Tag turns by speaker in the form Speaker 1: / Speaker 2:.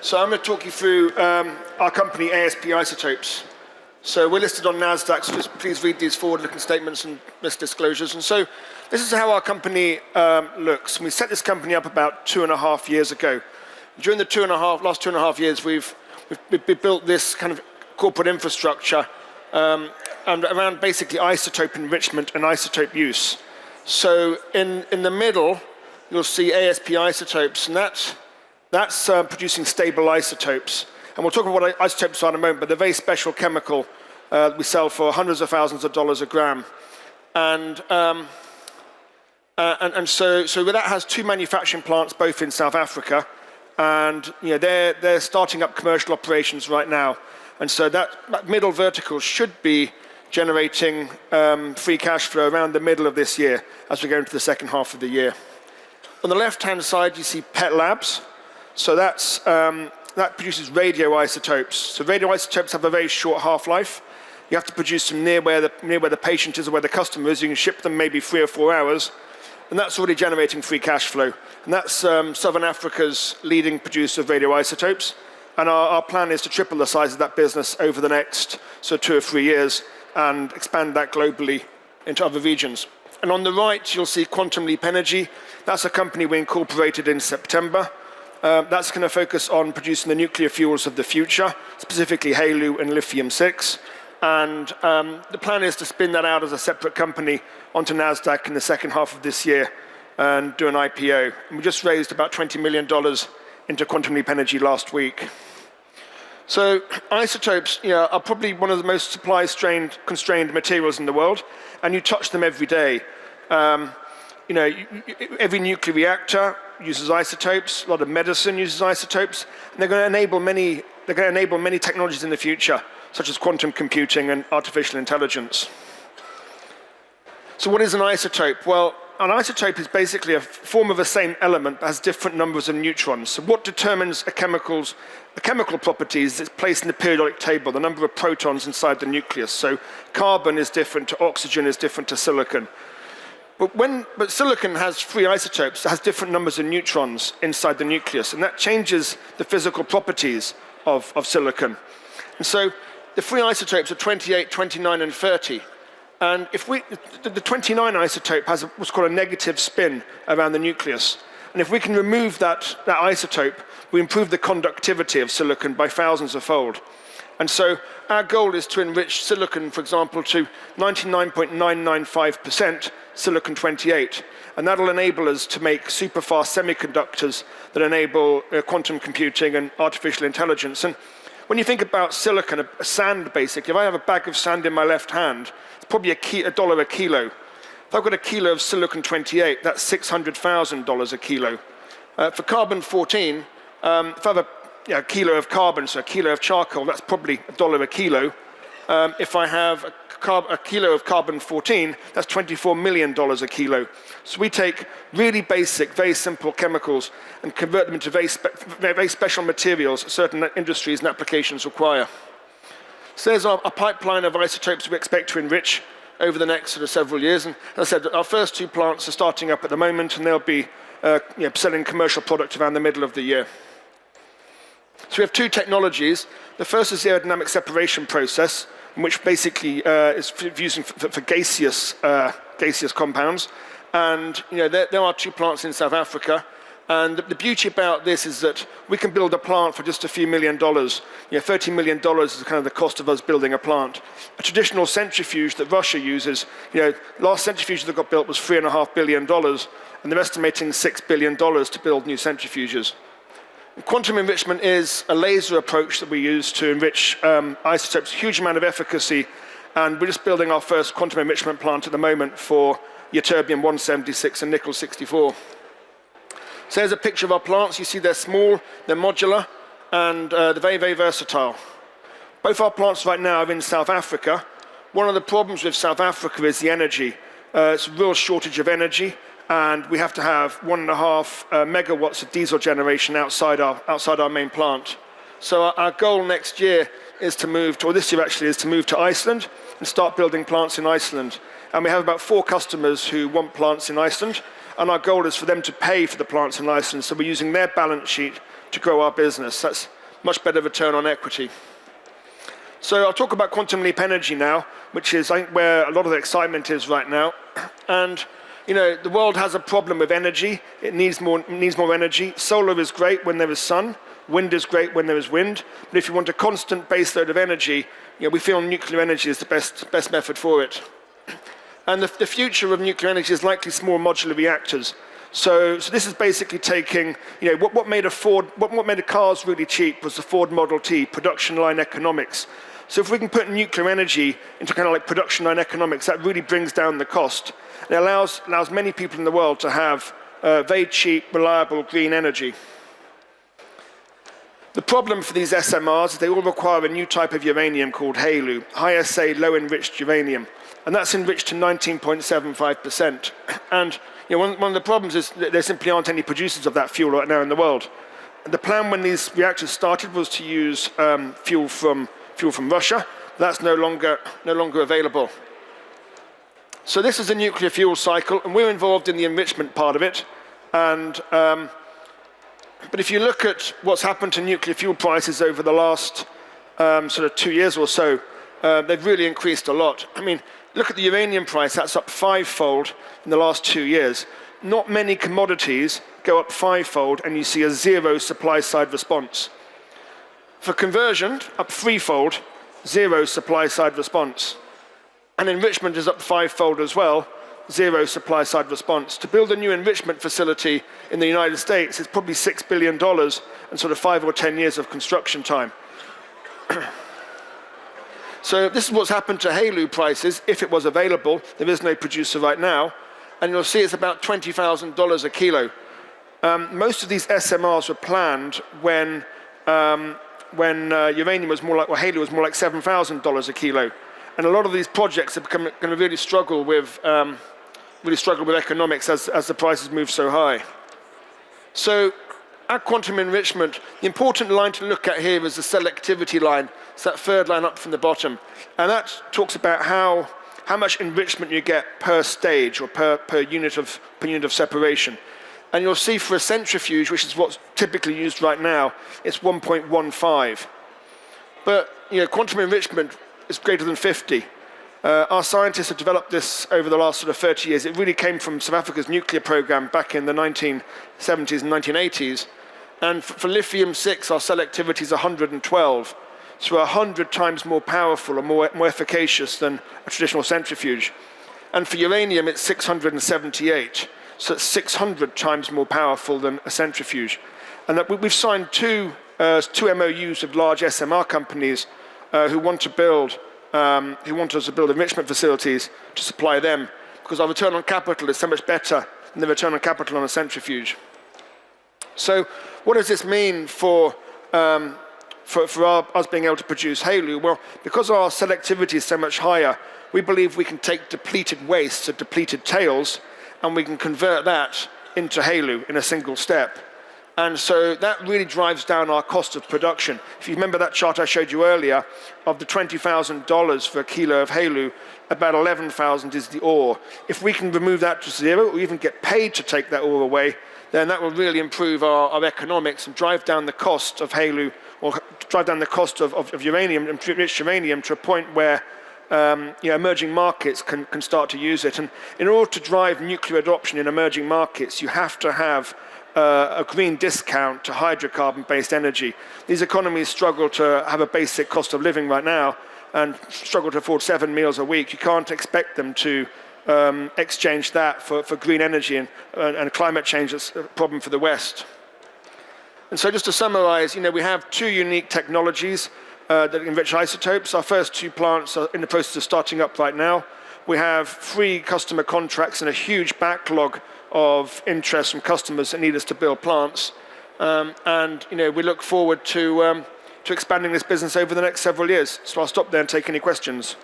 Speaker 1: So I'm going to talk you through our company, ASP Isotopes. So we're listed on NASDAQ, so just please read these forward-looking statements and risk disclosures. And so this is how our company looks. We set this company up about 2.5 years ago. During the last 2.5 years, we've built this kind of corporate infrastructure and around basically isotope enrichment and isotope use. So in the middle, you'll see ASP Isotopes, and that's producing stable isotopes. And we'll talk about what isotopes are in a moment, but they're very special chemical. We sell for hundreds of thousands of dollars a gram. And so that has 2 manufacturing plants, both in South Africa. And they're starting up commercial operations right now. And so that middle vertical should be generating free cash flow around the middle of this year as we go into the second half of the year. On the left-hand side, you see PET labs. So that produces radioisotopes. So radioisotopes have a very short half-life. You have to produce them near where the patient is or where the customer is. You can ship them maybe 3 or 4 hours. And that's already generating free cash flow. And that's Southern Africa's leading producer of radioisotopes. And our plan is to triple the size of that business over the next 2 or 3 years and expand that globally into other regions. And on the right, you'll see Quantum Leap Energy. That's a company we incorporated in September. That's going to focus on producing the nuclear fuels of the future, specifically HALEU and lithium-6. And the plan is to spin that out as a separate company onto NASDAQ in the second half of this year and do an IPO. And we just raised about $20 million into Quantum Leap Energy last week. So isotopes are probably one of the most supply-constrained materials in the world, and you touch them every day. Every nuclear reactor uses isotopes. A lot of medicine uses isotopes, and they're going to enable many technologies in the future, such as quantum computing and artificial intelligence. So what is an isotope? Well, an isotope is basically a form of the same element that has different numbers of neutrons. So what determines the chemical properties is placed in the periodic table, the number of protons inside the nucleus. So carbon is different to oxygen, is different to silicon. But silicon has 3 isotopes that has different numbers of neutrons inside the nucleus, and that changes the physical properties of silicon. And so the 3 isotopes are 28, 29, and 30. And the 29 isotope has what's called a negative spin around the nucleus. And if we can remove that isotope, we improve the conductivity of silicon by thousands of fold. And so our goal is to enrich silicon, for example, to 99.995% silicon-28. And that'll enable us to make super-fast semiconductors that enable quantum computing and artificial intelligence. And when you think about silicon, a sand basically, if I have a bag of sand in my left hand, it's probably $1 a kilo. If I've got a kilo of silicon-28, that's $600,000 a kilo. For carbon-14, if I have a kilo of carbon, so a kilo of charcoal, that's probably $1 a kilo. If I have a kilo of carbon-14, that's $24 million a kilo. So we take really basic, very simple chemicals and convert them into very special materials that certain industries and applications require. So there's a pipeline of isotopes we expect to enrich over the next several years. And as I said, our first 2 plants are starting up at the moment, and they'll be selling commercial product around the middle of the year. So we have 2 technologies. The first is the aerodynamic separation process, which basically is used for gaseous compounds. And there are 2 plants in South Africa. And the beauty about this is that we can build a plant for just a few $1 million. $30 million is kind of the cost of us building a plant. A traditional centrifuge that Russia uses, last centrifuge that got built was $3.5 billion, and they're estimating $6 billion to build new centrifuges. Quantum enrichment is a laser approach that we use to enrich isotopes, huge amount of efficacy, and we're just building our first quantum enrichment plant at the moment for ytterbium-176 and nickel-64. So here's a picture of our plants. You see they're small, they're modular, and they're very, very versatile. Both our plants right now are in South Africa. One of the problems with South Africa is the energy. It's a real shortage of energy, and we have to have 1.5 megawatts of diesel generation outside our main plant. So our goal next year is to move, or this year actually, is to move to Iceland and start building plants in Iceland. And we have about 4 customers who want plants in Iceland, and our goal is for them to pay for the plants in Iceland, so we're using their balance sheet to grow our business. much better return on equity. So I'll talk about quantum leap energy now, which is, I think, where a lot of the excitement is right now. And the world has a problem with energy. It needs more energy. Solar is great when there is sun. Wind is great when there is wind. But if you want a constant baseload of energy, we feel nuclear energy is the best method for it. And the future of nuclear energy is likely small modular reactors. So this is basically taking, what made cars really cheap was the Ford Model T, production line economics. So if we can put nuclear energy into kind of like production line economics, that really brings down the cost. It allows many people in the world to have very cheap, reliable, green energy. The problem for these SMRs is they all require a new type of uranium called HALEU, high-assay, low-enriched uranium. And that's enriched to 19.75%. And one of the problems is that there simply aren't any producers of that fuel right now in the world. And the plan when these reactors started was to use fuel from Russia. That's no longer available. So this is a nuclear fuel cycle, and we're involved in the enrichment part of it. And but if you look at what's happened to nuclear fuel prices over the last sort of 2 years or so, they've really increased a lot. I mean, look at the uranium price, that's up 5-fold in the last 2 years. Not many commodities go up 5-fold and you see a 0 supply side response. For conversion, up 3-fold, 0 supply side response. And enrichment is up 5-fold as well, 0 supply side response. To build a new enrichment facility in the United States, it's probably $6 billion and sort of 5 or 10 years of construction time. So this is what's happened to HALEU prices if it was available. There is no producer right now. And you'll see it's about $20,000 a kilo. Most of these SMRs were planned when uranium was more like, or HALEU was more like $7,000 a kilo. And a lot of these projects are going to really struggle with economics as the prices move so high. So at quantum enrichment, the important line to look at here is the selectivity line. It's that third line up from the bottom. And that talks about how much enrichment you get per stage or per unit of separation. And you'll see for a centrifuge, which is what's typically used right now, it's 1.15. But quantum enrichment is greater than 50. Our scientists have developed this over the last sort of 30 years. It really came from South Africa's nuclear program back in the 1970s and 1980s. And for lithium-6, our selectivity is 112. So 100 times more powerful and more efficacious than a traditional centrifuge. And for uranium, it's 678. So it's 600 times more powerful than a centrifuge. And that we've signed two MOUs with large SMR companies who want us to build enrichment facilities to supply them, because our return on capital is so much better than the return on capital on a centrifuge. So what does this mean for us being able to produce HALEU? Well, because our selectivity is so much higher, we believe we can take depleted waste, so depleted tails, and we can convert that into HALEU in a single step. And so that really drives down our cost of production. If you remember that chart I showed you earlier, of the $20,000 for a kilo of HALEU, about $11,000 is the ore. If we can remove that to 0, or even get paid to take that ore away, then that will really improve our economics and drive down the cost of HALEU, or drive down the cost of uranium, enriched uranium, to a point where emerging markets can start to use it. And in order to drive nuclear adoption in emerging markets, you have to have a green discount to hydrocarbon-based energy. These economies struggle to have a basic cost of living right now and struggle to afford 7 meals a week. You can't expect them to exchange that for green energy, and climate change is a problem for the West. And so just to summarize, we have 2 unique technologies that enrich isotopes. Our first 2 plants are in the process of starting up right now. We have 3 customer contracts and a huge backlog of interest from customers that need us to build plants. And we look forward to expanding this business over the next several years. So I'll stop there and take any questions.